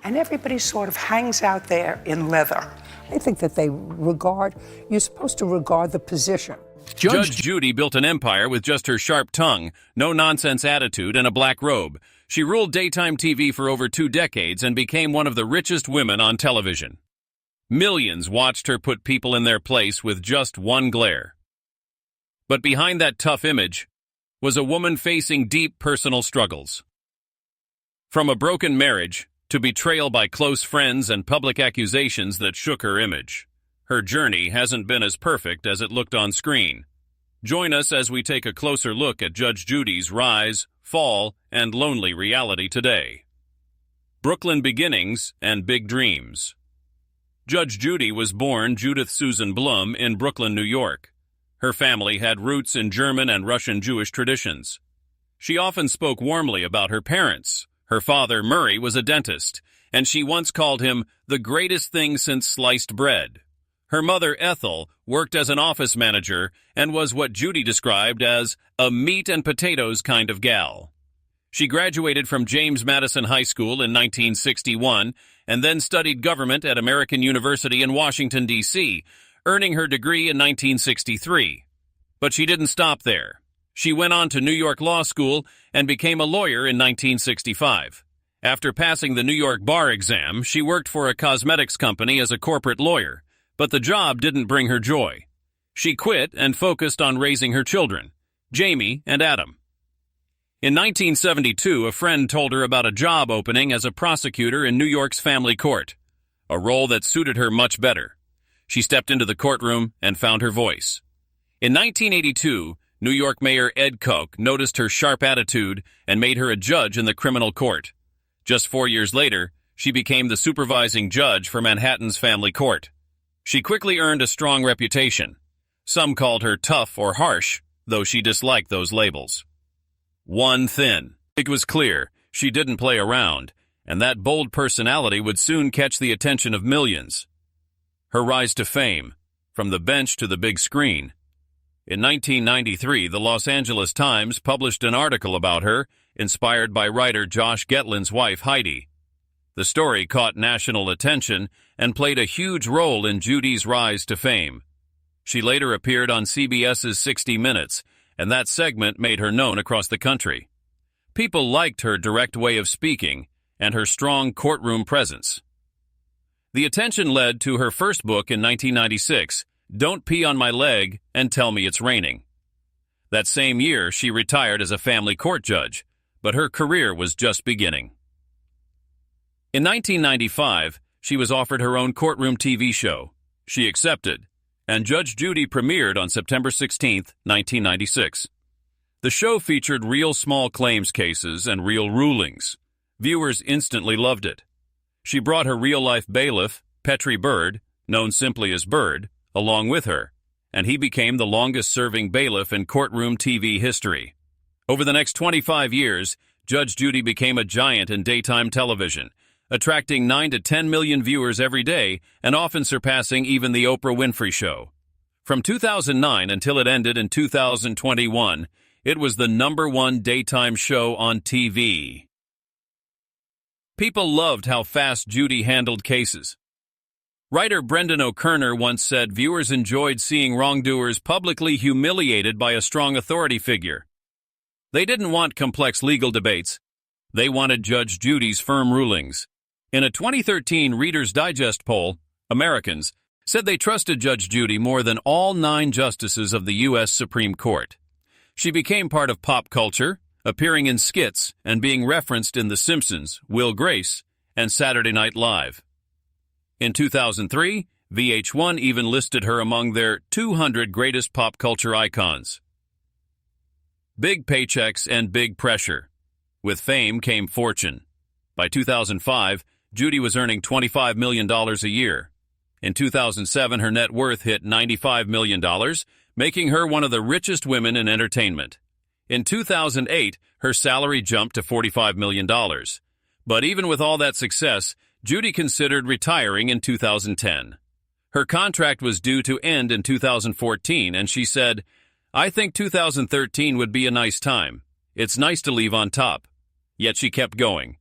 and everybody sort of hangs out there in leather. I think that you're supposed to regard the position. Judge Judy built an empire with just her sharp tongue, no-nonsense attitude, and a black robe. She ruled daytime TV for over 2 decades and became one of the richest women on television. Millions watched her put people in their place with just one glare. But behind that tough image was a woman facing deep personal struggles. From a broken marriage to betrayal by close friends and public accusations that shook her image, her journey hasn't been as perfect as it looked on screen. Join us as we take a closer look at Judge Judy's rise, fall, and lonely reality today. Brooklyn beginnings and big dreams. Judge Judy was born Judith Susan Blum in Brooklyn, New York. Her family had roots in German and Russian Jewish traditions. She often spoke warmly about her parents. Her father, Murray, was a dentist, and she once called him the greatest thing since sliced bread. Her mother, Ethel, worked as an office manager and was what Judy described as a meat and potatoes kind of gal. She graduated from James Madison High School in 1961 and then studied government at American University in Washington, D.C., earning her degree in 1963. But she didn't stop there. She went on to New York Law School and became a lawyer in 1965. After passing the New York bar exam, she worked for a cosmetics company as a corporate lawyer, but the job didn't bring her joy. She quit and focused on raising her children, Jamie and Adam. In 1972, a friend told her about a job opening as a prosecutor in New York's family court, a role that suited her much better. She stepped into the courtroom and found her voice. In 1982, New York Mayor Ed Koch noticed her sharp attitude and made her a judge in the criminal court. Just 4 years later, she became the supervising judge for Manhattan's family court. She quickly earned a strong reputation. Some called her tough or harsh, though she disliked those labels. One thin. It was clear she didn't play around, and that bold personality would soon catch the attention of millions. Her rise to fame, from the bench to the big screen. In 1993, the Los Angeles Times published an article about her, inspired by writer Josh Getlin's wife, Heidi. The story caught national attention and played a huge role in Judy's rise to fame. She later appeared on CBS's 60 Minutes, and that segment made her known across the country. People liked her direct way of speaking and her strong courtroom presence. The attention led to her first book in 1996, Don't Pee on My Leg and Tell Me It's Raining. That same year, she retired as a family court judge, but her career was just beginning. In 1995, she was offered her own courtroom TV show. She accepted, and Judge Judy premiered on September 16, 1996. The show featured real small claims cases and real rulings. Viewers instantly loved it. She brought her real-life bailiff, Petrie Bird, known simply as Bird, along with her, and he became the longest-serving bailiff in courtroom TV history. Over the next 25 years, Judge Judy became a giant in daytime television, attracting 9 to 10 million viewers every day and often surpassing even the Oprah Winfrey Show. From 2009 until it ended in 2021, it was the #1 daytime show on TV. People loved how fast Judy handled cases. Writer Brendan O'Connor once said viewers enjoyed seeing wrongdoers publicly humiliated by a strong authority figure. They didn't want complex legal debates. They wanted Judge Judy's firm rulings. In a 2013 Reader's Digest poll, Americans said they trusted Judge Judy more than all 9 justices of the U.S. Supreme Court. She became part of pop culture, appearing in skits and being referenced in The Simpsons, Will Grace, and Saturday Night Live. In 2003, VH1 even listed her among their 200 greatest pop culture icons. Big paychecks and big pressure. With fame came fortune. By 2005, Judy was earning $25 million a year. In 2007, her net worth hit $95 million, making her one of the richest women in entertainment. In 2008, her salary jumped to $45 million. But even with all that success, Judy considered retiring in 2010. Her contract was due to end in 2014, and she said, "I think 2013 would be a nice time. It's nice to leave on top." Yet she kept going.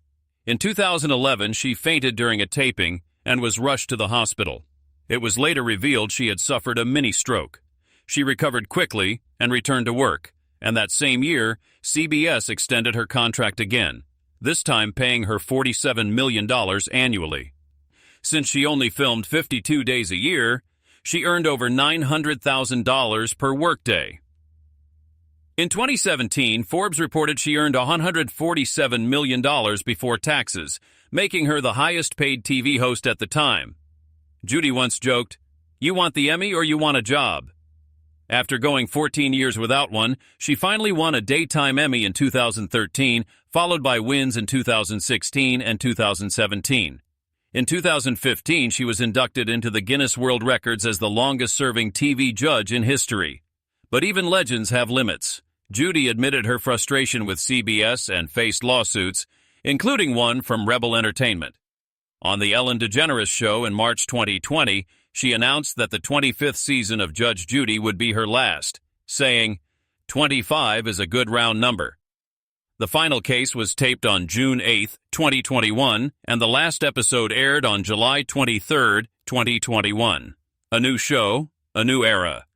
In 2011, she fainted during a taping and was rushed to the hospital. It was later revealed she had suffered a mini-stroke. She recovered quickly and returned to work, and that same year, CBS extended her contract again, this time paying her $47 million annually. Since she only filmed 52 days a year, she earned over $900,000 per workday. In 2017, Forbes reported she earned $147 million before taxes, making her the highest-paid TV host at the time. Judy once joked, "You want the Emmy or you want a job?" After going 14 years without one, she finally won a Daytime Emmy in 2013, followed by wins in 2016 and 2017. In 2015, she was inducted into the Guinness World Records as the longest-serving TV judge in history. But even legends have limits. Judy admitted her frustration with CBS and faced lawsuits, including one from Rebel Entertainment. On The Ellen DeGeneres Show in March 2020, she announced that the 25th season of Judge Judy would be her last, saying, "25 is a good round number." The final case was taped on June 8, 2021, and the last episode aired on July 23, 2021. A new show, a new era.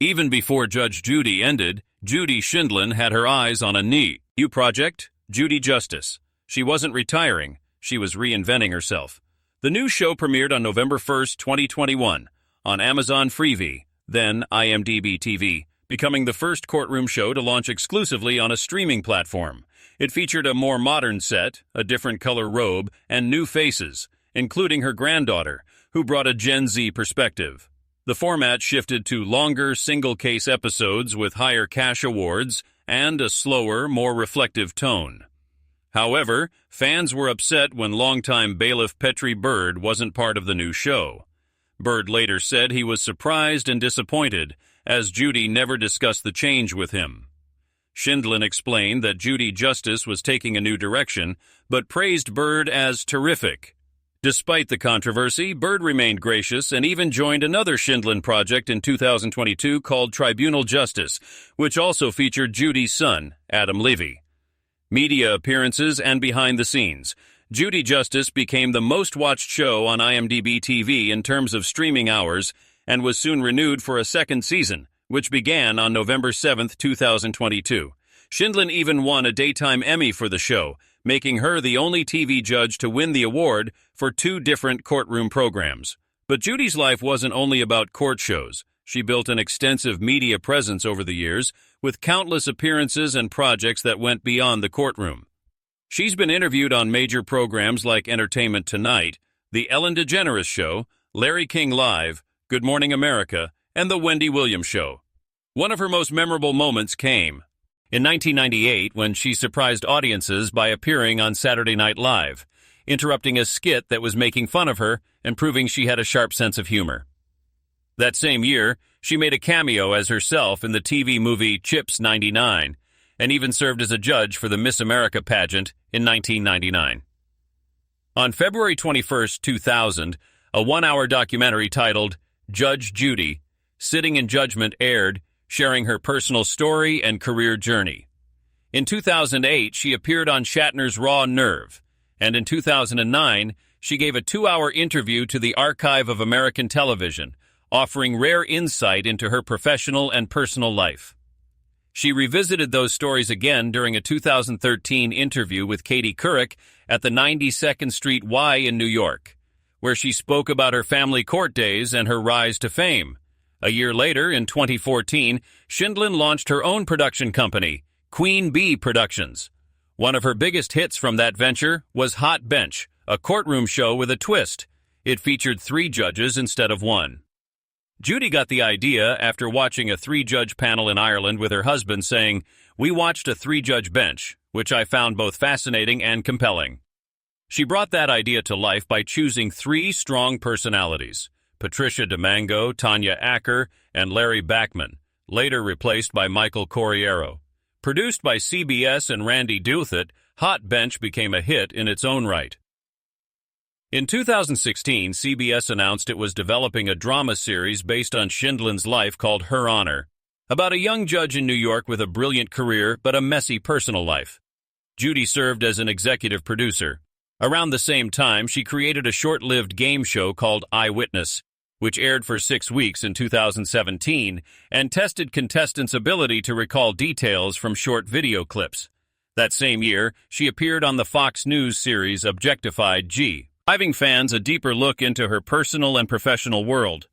Even before Judge Judy ended, Judy Shindlin had her eyes on a new project, Judy Justice. She wasn't retiring, she was reinventing herself. The new show premiered on November 1, 2021, on Amazon Freevee, then IMDb TV, becoming the first courtroom show to launch exclusively on a streaming platform. It featured a more modern set, a different color robe, and new faces, including her granddaughter, who brought a Gen Z perspective. The format shifted to longer, single-case episodes with higher cash awards and a slower, more reflective tone. However, fans were upset when longtime bailiff Petrie Bird wasn't part of the new show. Bird later said he was surprised and disappointed, as Judy never discussed the change with him. Shindlin explained that Judy Justice was taking a new direction, but praised Bird as terrific. Despite the controversy, Bird remained gracious and even joined another Shindlin project in 2022 called Tribunal Justice, which also featured Judy's son, Adam Levy. Media appearances and behind the scenes. Judy Justice became the most-watched show on IMDb TV in terms of streaming hours and was soon renewed for a second season, which began on November 7, 2022. Shindlin even won a Daytime Emmy for the show, making her the only TV judge to win the award for 2 different courtroom programs. But Judy's life wasn't only about court shows. She built an extensive media presence over the years, with countless appearances and projects that went beyond the courtroom. She's been interviewed on major programs like Entertainment Tonight, The Ellen DeGeneres Show, Larry King Live, Good Morning America, and The Wendy Williams Show. One of her most memorable moments came in 1998 when she surprised audiences by appearing on Saturday Night Live, interrupting a skit that was making fun of her and proving she had a sharp sense of humor. That same year, she made a cameo as herself in the TV movie Chips 99, and even served as a judge for the Miss America pageant in 1999. On February 21, 2000, a 1-hour documentary titled Judge Judy, Sitting in Judgment aired, sharing her personal story and career journey. In 2008, she appeared on Shatner's Raw Nerve, and in 2009, she gave a 2-hour interview to the Archive of American Television, offering rare insight into her professional and personal life. She revisited those stories again during a 2013 interview with Katie Couric at the 92nd Street Y in New York, where she spoke about her family court days and her rise to fame. A year later, in 2014, Shindlin launched her own production company, Queen Bee Productions. One of her biggest hits from that venture was Hot Bench, a courtroom show with a twist. It featured 3 judges instead of 1. Judy got the idea after watching a 3-judge panel in Ireland with her husband saying, "We watched a 3-judge bench, which I found both fascinating and compelling." She brought that idea to life by choosing 3 strong personalities, Patricia DeMango, Tanya Acker, and Larry Bachman, later replaced by Michael Corriero. Produced by CBS and Randy Douthit, Hot Bench became a hit in its own right. In 2016, CBS announced it was developing a drama series based on Shindlin's life called Her Honor, about a young judge in New York with a brilliant career but a messy personal life. Judy served as an executive producer. Around the same time, she created a short-lived game show called Eyewitness, which aired for 6 weeks in 2017 and tested contestants' ability to recall details from short video clips. That same year, she appeared on the Fox News series Objectified G, giving fans a deeper look into her personal and professional world.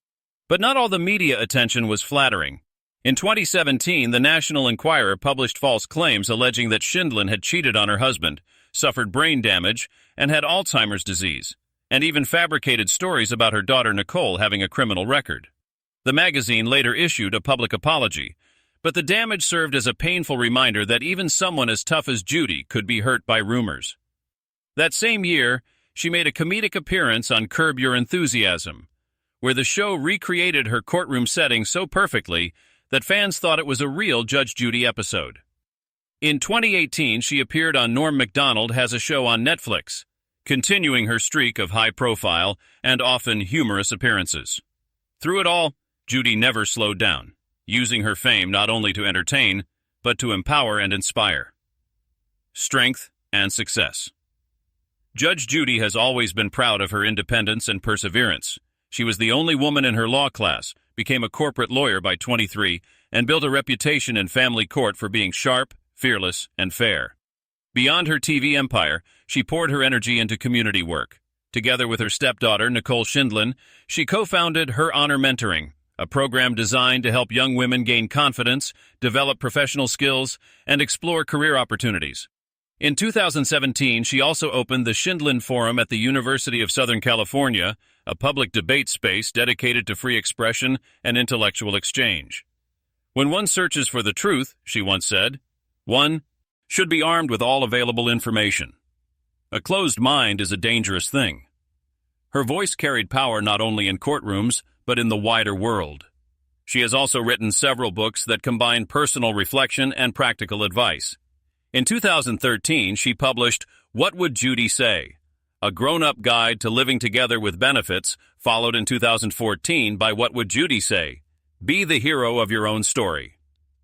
But not all the media attention was flattering. In 2017, the National Enquirer published false claims alleging that Shindlin had cheated on her husband, suffered brain damage, and had Alzheimer's disease, and even fabricated stories about her daughter Nicole having a criminal record. The magazine later issued a public apology, but the damage served as a painful reminder that even someone as tough as Judy could be hurt by rumors. That same year, she made a comedic appearance on Curb Your Enthusiasm, where the show recreated her courtroom setting so perfectly that fans thought it was a real Judge Judy episode. In 2018, she appeared on Norm Macdonald Has a Show on Netflix, continuing her streak of high-profile and often humorous appearances. Through it all, Judy never slowed down, using her fame not only to entertain, but to empower and inspire. Strength and success. Judge Judy has always been proud of her independence and perseverance. She was the only woman in her law class, became a corporate lawyer by 23, and built a reputation in family court for being sharp, fearless, and fair. Beyond her TV empire, she poured her energy into community work. Together with her stepdaughter, Nicole Shindlin, she co-founded Her Honor Mentoring, a program designed to help young women gain confidence, develop professional skills, and explore career opportunities. In 2017, she also opened the Shindlin Forum at the University of Southern California, a public debate space dedicated to free expression and intellectual exchange. When one searches for the truth, she once said, one should be armed with all available information. A closed mind is a dangerous thing. Her voice carried power not only in courtrooms, but in the wider world. She has also written several books that combine personal reflection and practical advice. In 2013, she published What Would Judy Say?, a grown-up guide to living together with benefits, followed in 2014 by What Would Judy Say? Be the hero of your own story.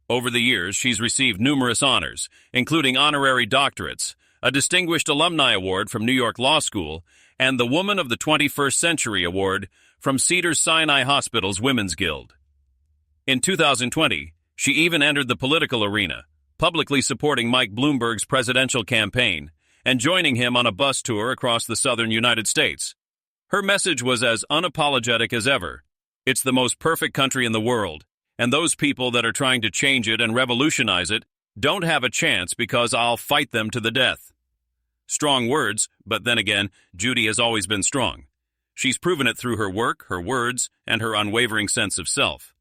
Over the years, she's received numerous honors, including honorary doctorates, a Distinguished Alumni Award from New York Law School, and the Woman of the 21st Century Award from Cedars-Sinai Hospital's Women's Guild. In 2020, she even entered the political arena, publicly supporting Mike Bloomberg's presidential campaign and joining him on a bus tour across the southern United States. Her message was as unapologetic as ever. It's the most perfect country in the world, and those people that are trying to change it and revolutionize it don't have a chance because I'll fight them to the death. Strong words, but then again, Judy has always been strong. She's proven it through her work, her words, and her unwavering sense of self.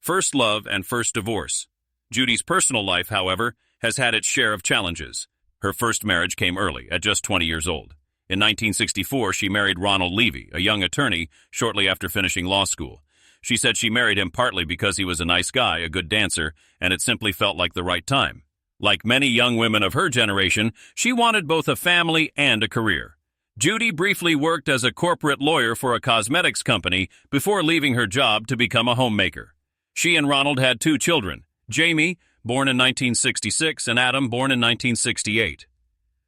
First love and first divorce. Judy's personal life, however, has had its share of challenges. Her first marriage came early, at just 20 years old. In 1964, she married Ronald Levy, a young attorney, shortly after finishing law school. She said she married him partly because he was a nice guy, a good dancer, and it simply felt like the right time. Like many young women of her generation, she wanted both a family and a career. Judy briefly worked as a corporate lawyer for a cosmetics company before leaving her job to become a homemaker. She and Ronald had 2 children, Jamie, born in 1966, and Adam, born in 1968.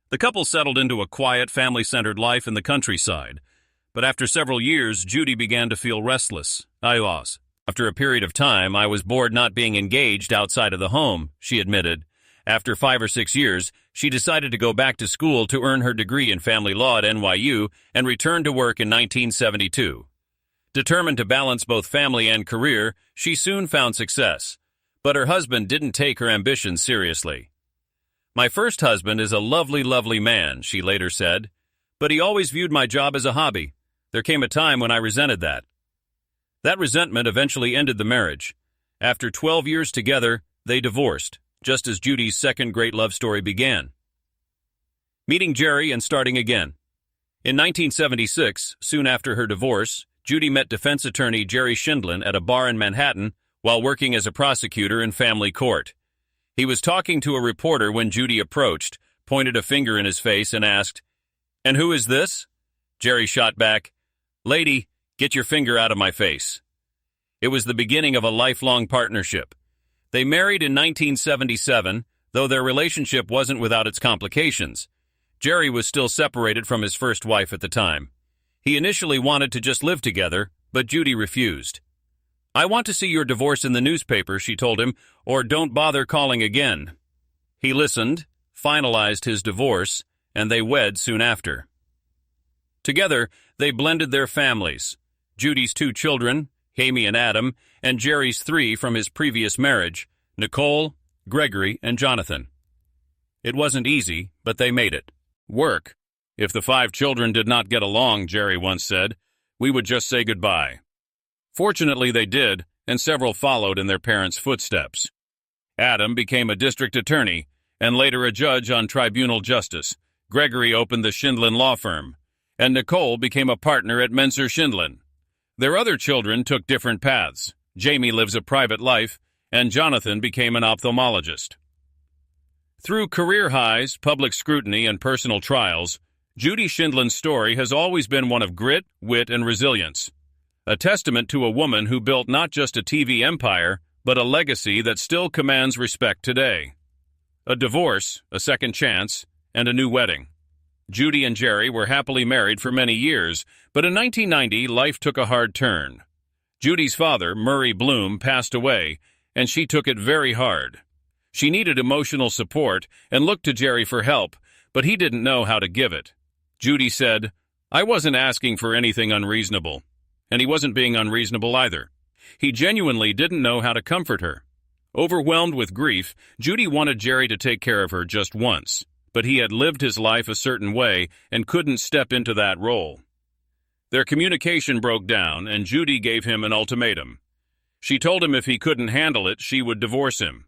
The couple settled into a quiet, family-centered life in the countryside. But after several years, Judy began to feel restless. After a period of time, I was bored not being engaged outside of the home, she admitted. After 5 or 6 years, she decided to go back to school to earn her degree in family law at NYU and returned to work in 1972. Determined to balance both family and career, she soon found success. But her husband didn't take her ambitions seriously. My first husband is a lovely, lovely man, she later said, but he always viewed my job as a hobby. There came a time when I resented that. That resentment eventually ended the marriage. After 12 years together, they divorced, just as Judy's second great love story began. Meeting Jerry and starting again. In 1976, soon after her divorce, Judy met defense attorney Jerry Shindlin at a bar in Manhattan while working as a prosecutor in family court. He was talking to a reporter when Judy approached, pointed a finger in his face, and asked, "And who is this?" Jerry shot back, "Lady, get your finger out of my face." It was the beginning of a lifelong partnership. They married in 1977, though their relationship wasn't without its complications. Jerry was still separated from his first wife at the time. He initially wanted to just live together, but Judy refused. "I want to see your divorce in the newspaper," she told him, "or don't bother calling again." He listened, finalized his divorce, and they wed soon after. Together, they blended their families, Judy's 2 children, Amy and Adam, and Jerry's 3 from his previous marriage, Nicole, Gregory, and Jonathan. It wasn't easy, but they made it work. "If the 5 children did not get along," Jerry once said, "we would just say goodbye." Fortunately, they did, and several followed in their parents' footsteps. Adam became a district attorney and later a judge on tribunal justice. Gregory opened the Schindlin law firm, and Nicole became a partner at Menzer Schindlin. Their other children took different paths. Jamie lives a private life, and Jonathan became an ophthalmologist. Through career highs, public scrutiny, and personal trials, Judy Schindlin's story has always been one of grit, wit, and resilience, a testament to a woman who built not just a TV empire, but a legacy that still commands respect today. A divorce, a second chance, and a new wedding. Judy and Jerry were happily married for many years, but in 1990, life took a hard turn. Judy's father, Murray Bloom, passed away, and she took it very hard. She needed emotional support and looked to Jerry for help, but he didn't know how to give it. Judy said, "I wasn't asking for anything unreasonable, and he wasn't being unreasonable either. He genuinely didn't know how to comfort her." Overwhelmed with grief, Judy wanted Jerry to take care of her just once, but he had lived his life a certain way and couldn't step into that role. Their communication broke down, and Judy gave him an ultimatum. She told him if he couldn't handle it, she would divorce him.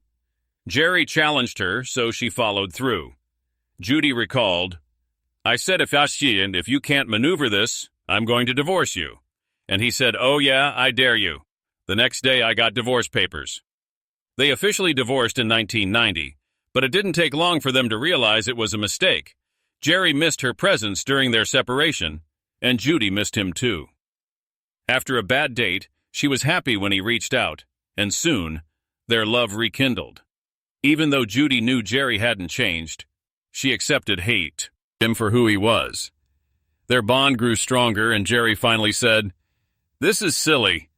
Jerry challenged her, so she followed through. Judy recalled, "I said if you can't maneuver this, I'm going to divorce you." And he said, "Oh yeah, I dare you." The next day I got divorce papers. They officially divorced in 1990, but it didn't take long for them to realize it was a mistake. Jerry missed her presence during their separation, and Judy missed him too. After a bad date, she was happy when he reached out, and soon, their love rekindled. Even though Judy knew Jerry hadn't changed, she accepted him for who he was. Their bond grew stronger, and Jerry finally said, "This is silly.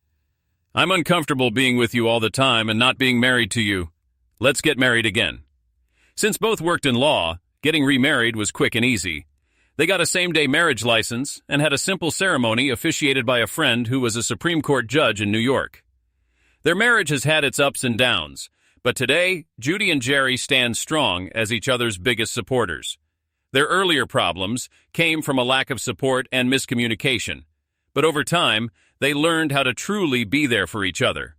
I'm uncomfortable being with you all the time and not being married to you. Let's get married again." Since both worked in law, getting remarried was quick and easy. They got a same-day marriage license and had a simple ceremony officiated by a friend who was a Supreme Court judge in New York. Their marriage has had its ups and downs, but today, Judy and Jerry stand strong as each other's biggest supporters. Their earlier problems came from a lack of support and miscommunication, but over time, they learned how to truly be there for each other.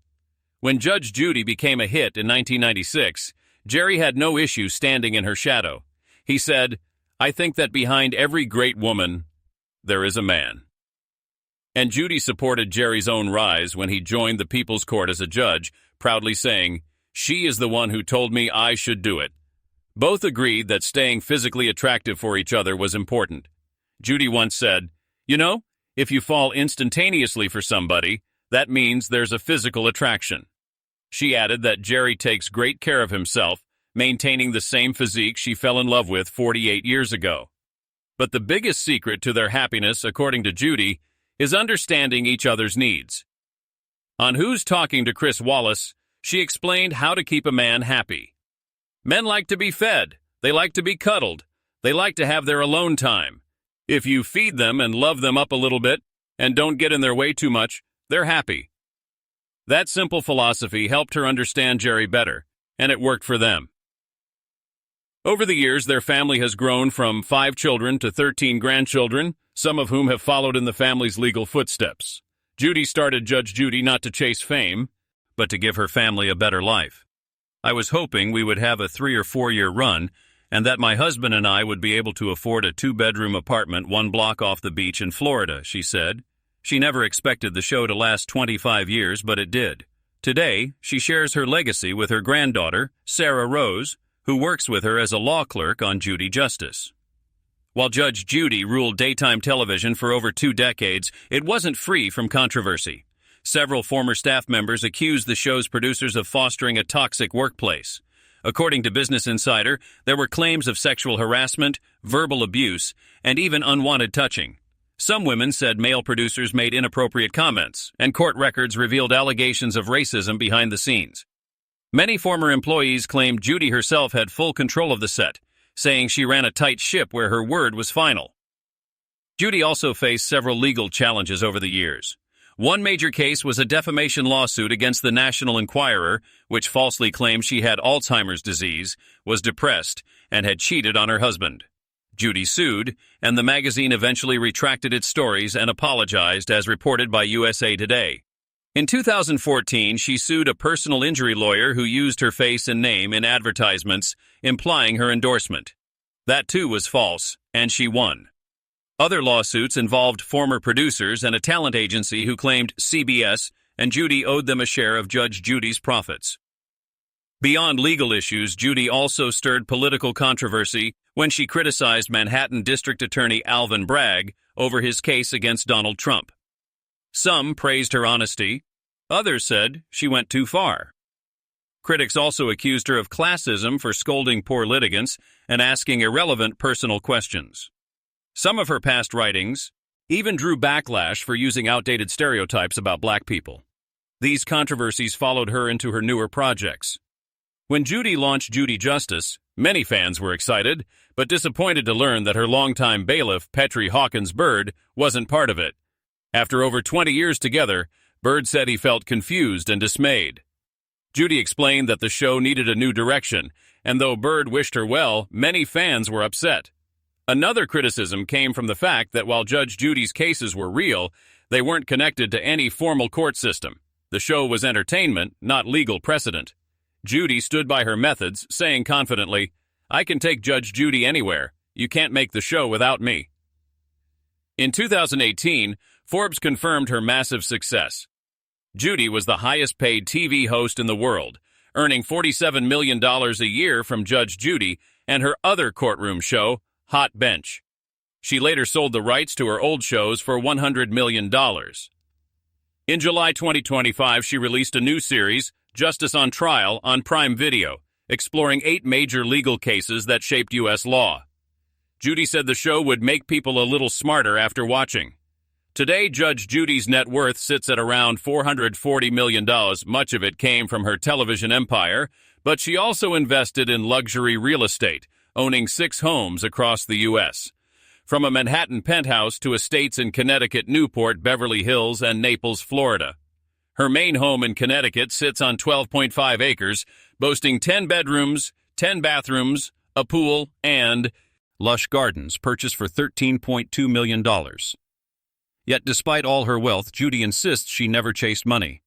When Judge Judy became a hit in 1996, Jerry had no issue standing in her shadow. He said, "I think that behind every great woman, there is a man." And Judy supported Jerry's own rise when he joined the People's Court as a judge, proudly saying, "She is the one who told me I should do it." Both agreed that staying physically attractive for each other was important. Judy once said, "You know, if you fall instantaneously for somebody, that means there's a physical attraction." She added that Jerry takes great care of himself, maintaining the same physique she fell in love with 48 years ago. But the biggest secret to their happiness, according to Judy, is understanding each other's needs. On Who's Talking to Chris Wallace, she explained how to keep a man happy. Men like to be fed, they like to be cuddled, they like to have their alone time. If you feed them and love them up a little bit, and don't get in their way too much, they're happy. That simple philosophy helped her understand Jerry better, and it worked for them. Over the years, their family has grown from 5 children to 13 grandchildren, some of whom have followed in the family's legal footsteps. Judy started Judge Judy not to chase fame, but to give her family a better life. "I was hoping we would have a 3 or 4 year run, and that my husband and I would be able to afford a 2-bedroom apartment 1 block off the beach in Florida," she said. She never expected the show to last 25 years, but it did. Today, she shares her legacy with her granddaughter, Sarah Rose, who works with her as a law clerk on Judy Justice. While Judge Judy ruled daytime television for over 2 decades, it wasn't free from controversy. Several former staff members accused the show's producers of fostering a toxic workplace. According to Business Insider, there were claims of sexual harassment, verbal abuse, and even unwanted touching. Some women said male producers made inappropriate comments, and court records revealed allegations of racism behind the scenes. Many former employees claimed Judy herself had full control of the set, saying she ran a tight ship where her word was final. Judy also faced several legal challenges over the years. One major case was a defamation lawsuit against the National Enquirer, which falsely claimed she had Alzheimer's disease, was depressed, and had cheated on her husband. Judy sued, and the magazine eventually retracted its stories and apologized, as reported by USA Today. In 2014, she sued a personal injury lawyer who used her face and name in advertisements, implying her endorsement. That too was false, and she won. Other lawsuits involved former producers and a talent agency who claimed CBS and Judy owed them a share of Judge Judy's profits. Beyond legal issues, Judy also stirred political controversy when she criticized Manhattan District Attorney Alvin Bragg over his case against Donald Trump. Some praised her honesty, others said she went too far. Critics also accused her of classism for scolding poor litigants and asking irrelevant personal questions. Some of her past writings even drew backlash for using outdated stereotypes about black people. These controversies followed her into her newer projects. When Judy launched Judy Justice, many fans were excited, but disappointed to learn that her longtime bailiff, Petrie Hawkins Bird, wasn't part of it. After over 20 years together, Bird said he felt confused and dismayed. Judy explained that the show needed a new direction, and though Bird wished her well, many fans were upset. Another criticism came from the fact that while Judge Judy's cases were real, they weren't connected to any formal court system. The show was entertainment, not legal precedent. Judy stood by her methods, saying confidently, "I can take Judge Judy anywhere. You can't make the show without me." In 2018, Forbes confirmed her massive success. Judy was the highest-paid TV host in the world, earning $47 million a year from Judge Judy and her other courtroom show, Hot Bench. She later sold the rights to her old shows for $100 million. In July 2025, she released a new series, Justice on Trial, on Prime Video, exploring 8 major legal cases that shaped U.S. law. Judy said the show would make people a little smarter after watching. Today, Judge Judy's net worth sits at around $440 million. Much of it came from her television empire, but she also invested in luxury real estate, owning 6 homes across the U.S., from a Manhattan penthouse to estates in Connecticut, Newport, Beverly Hills, and Naples, Florida. Her main home in Connecticut sits on 12.5 acres, boasting 10 bedrooms, 10 bathrooms, a pool, and lush gardens purchased for $13.2 million. Yet despite all her wealth, Judy insists she never chased money.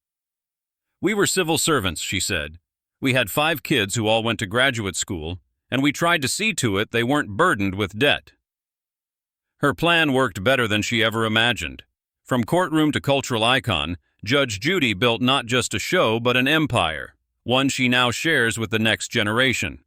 "We were civil servants," she said. "We had 5 kids who all went to graduate school, and we tried to see to it they weren't burdened with debt." Her plan worked better than she ever imagined. From courtroom to cultural icon, Judge Judy built not just a show but an empire, one she now shares with the next generation.